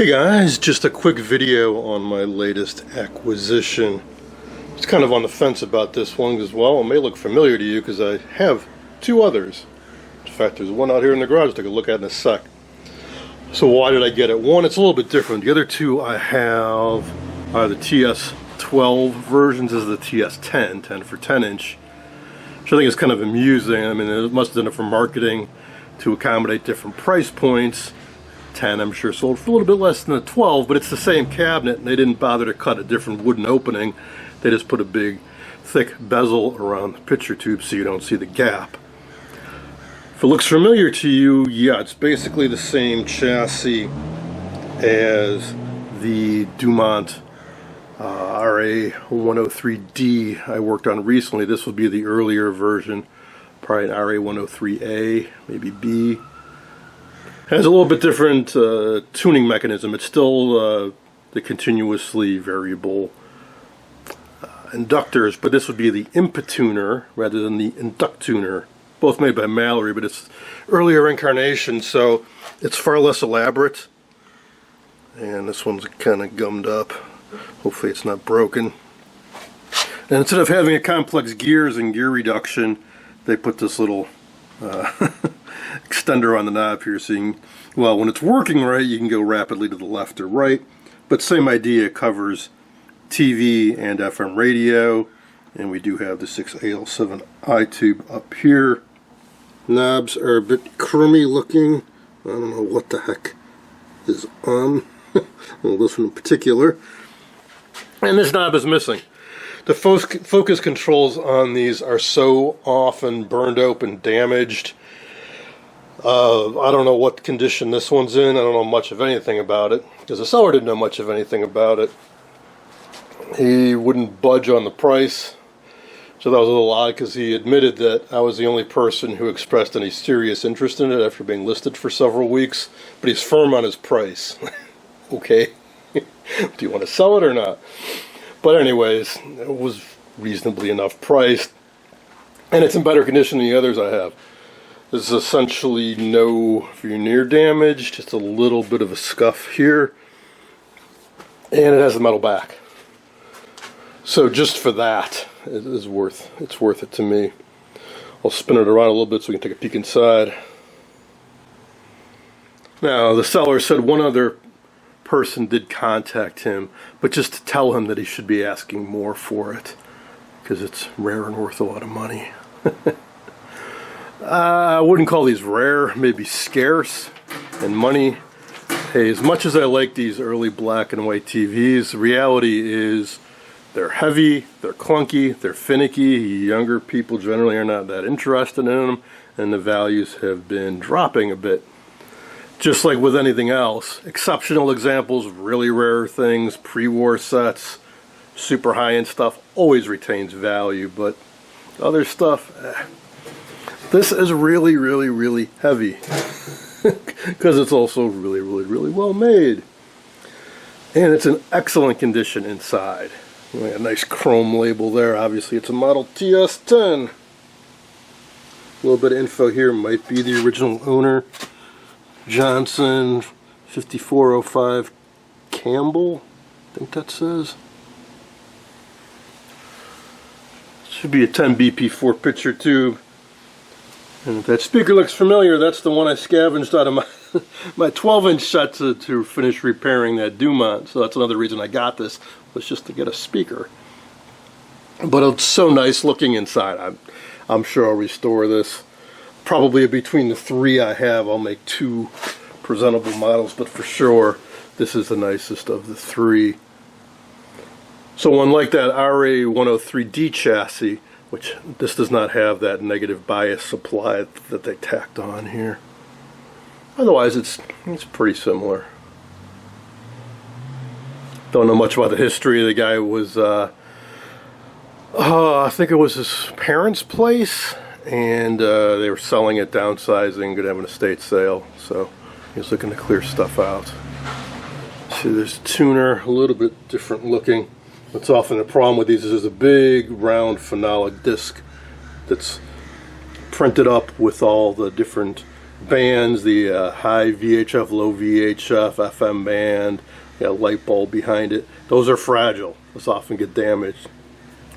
Hey guys, just a quick video on my latest acquisition. It's kind of on the fence about this one as well. It may look familiar to you because I have two others. In fact, there's one out here in the garage to take a look at in a sec. So why did I get it? One, it's a little bit different. The other two I have are the TS-12 versions. This is the TS-10, 10 for 10 inch. Which I think is kind of amusing. I mean, it must have done it for marketing to accommodate different price points. 10 I'm sure sold for a little bit less than the 12, but it's the same cabinet and they didn't bother to cut a different wooden opening. They just put a big thick bezel around the picture tube so you don't see the gap. If it looks familiar to you, yeah, it's basically the same chassis as the Dumont RA103D I worked on recently. This will be the earlier version, probably an RA103A, maybe B. Has a little bit different tuning mechanism. It's still the continuously variable inductors, but this would be the Impituner rather than the Inductuner. Both made by Mallory, but it's earlier incarnation, so it's far less elaborate. And this one's kind of gummed up. Hopefully it's not broken. And instead of having a complex gears and gear reduction, they put this little extender on the knob here, so you can, well, when it's working right, you can go rapidly to the left or right. But same idea, it covers TV and FM radio, and we do have the 6AL7I tube up here. Knobs are a bit chromey looking. I don't know what the heck is on. Well, this one in particular. And this knob is missing. The focus controls on these are so often burned open, damaged. I don't know what condition this one's in. I don't know much of anything about it, because the seller didn't know much of anything about it. He wouldn't budge on the price, so that was a little odd, because he admitted that I was the only person who expressed any serious interest in it after being listed for several weeks, but he's firm on his price. Okay, do you want to sell it or not? But anyways, it was reasonably enough priced, and it's in better condition than the others I have. This is essentially no veneer damage, just a little bit of a scuff here, and it has the metal back. So just for that, it's worth it to me. I'll spin it around a little bit so we can take a peek inside. Now, the seller said one other person did contact him, but just to tell him that he should be asking more for it, because it's rare and worth a lot of money. I wouldn't call these rare, maybe scarce in money. Hey, as much as I like these early black and white TVs, the reality is they're heavy, they're clunky, they're finicky. Younger people generally are not that interested in them, and the values have been dropping a bit. Just like with anything else, exceptional examples, really rare things, pre-war sets, super high-end stuff always retains value, but other stuff, this is really, really, really heavy because it's also really, really, really well made. And it's in excellent condition inside. A nice chrome label there. Obviously, it's a model TS-10. A little bit of info here. Might be the original owner. Johnson 5405 Campbell. I think that says. Should be a 10 BP4 picture tube. And if that speaker looks familiar, that's the one I scavenged out of my 12-inch set to finish repairing that Dumont. So that's another reason I got this, was just to get a speaker. But it's so nice looking inside. I'm sure I'll restore this. Probably between the three I have, I'll make two presentable models, but for sure, this is the nicest of the three. So unlike that RA103D chassis, which this does not have that negative bias supply that they tacked on here. Otherwise, it's pretty similar. Don't know much about the history. The guy was, I think it was his parents' place, and they were selling it, downsizing, going to have an estate sale. So he was looking to clear stuff out. See, there's a tuner, a little bit different looking. What's often a problem with these is there's a big round phenolic disc that's printed up with all the different bands, the high VHF, low VHF, FM band, got a light bulb behind it. Those are fragile. Those often get damaged.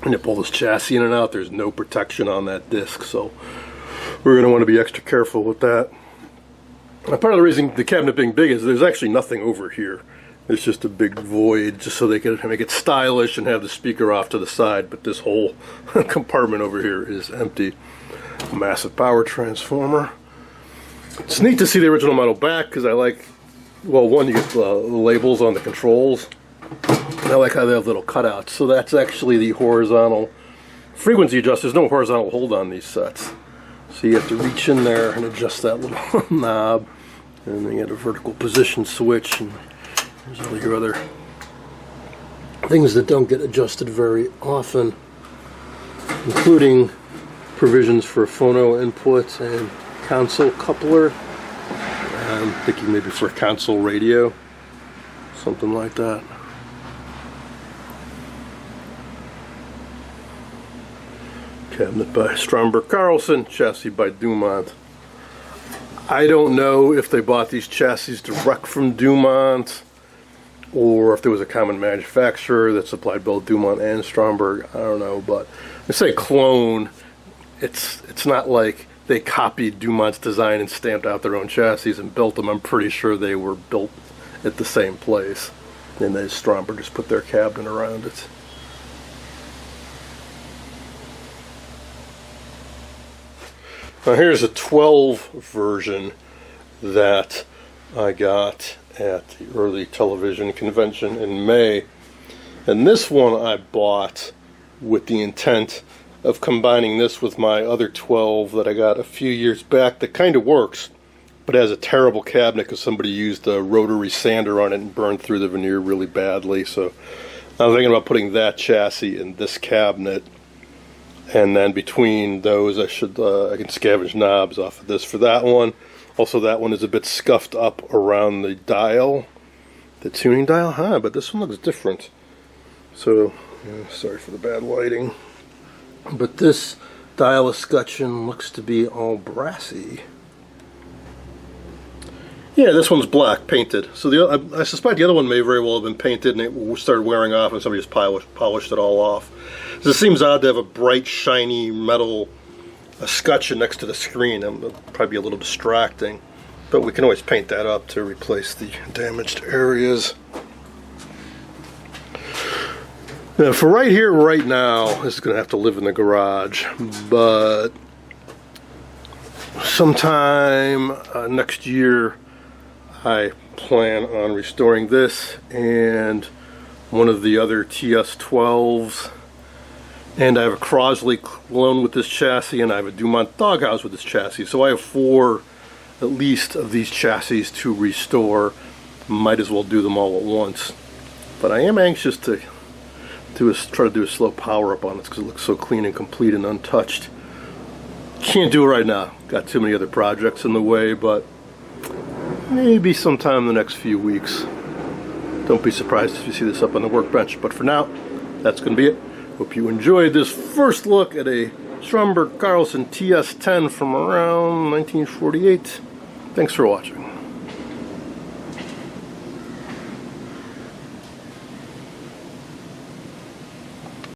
And you pull this chassis in and out, there's no protection on that disc, so we're going to want to be extra careful with that. Now, part of the reason the cabinet being big is there's actually nothing over here. It's just a big void, just so they can make it stylish and have the speaker off to the side, but this whole compartment over here is empty. A massive power transformer. It's neat to see the original model back, because I like, well, one, you get the labels on the controls. And I like how they have little cutouts. So that's actually the horizontal frequency adjuster. There's no horizontal hold on these sets. So you have to reach in there and adjust that little knob. And then you get a vertical position switch. And there's all your other things that don't get adjusted very often, including provisions for phono input and console coupler. I'm thinking maybe for a console radio, something like that. Cabinet by Stromberg Carlson, chassis by Dumont. I don't know if they bought these chassis direct from Dumont or if there was a common manufacturer that supplied both Dumont and Stromberg. I don't know, but I say clone. It's not like they copied Dumont's design and stamped out their own chassis and built them. I'm pretty sure they were built at the same place, and then Stromberg just put their cabinet around it. Now here's a 12 version that I got at the early television convention in May. And this one I bought with the intent of combining this with my other 12 that I got a few years back that kind of works, but has a terrible cabinet because somebody used a rotary sander on it and burned through the veneer really badly. So I'm thinking about putting that chassis in this cabinet. And then between those, I can scavenge knobs off of this for that one. Also, that one is a bit scuffed up around the dial, the tuning dial, but this one looks different. So, sorry for the bad lighting. But this dial escutcheon looks to be all brassy. Yeah, this one's black, painted. So I suspect the other one may very well have been painted and it started wearing off and somebody just polished it all off. So it seems odd to have a bright, shiny metal escutcheon next to the screen. It'll probably be a little distracting. But we can always paint that up to replace the damaged areas. Now, for right here, right now, this is going to have to live in the garage. But sometime next year, I plan on restoring this and one of the other TS-12s. And I have a Crosley clone with this chassis, and I have a Dumont Doghouse with this chassis. So I have 4, at least, of these chassis to restore. Might as well do them all at once. But I am anxious to try to do a slow power up on this because it looks so clean and complete and untouched. Can't do it right now. Got too many other projects in the way, but maybe sometime in the next few weeks. Don't be surprised if you see this up on the workbench. But for now, that's going to be it. Hope you enjoyed this first look at a Stromberg Carlson TS-10 from around 1948. Thanks for watching.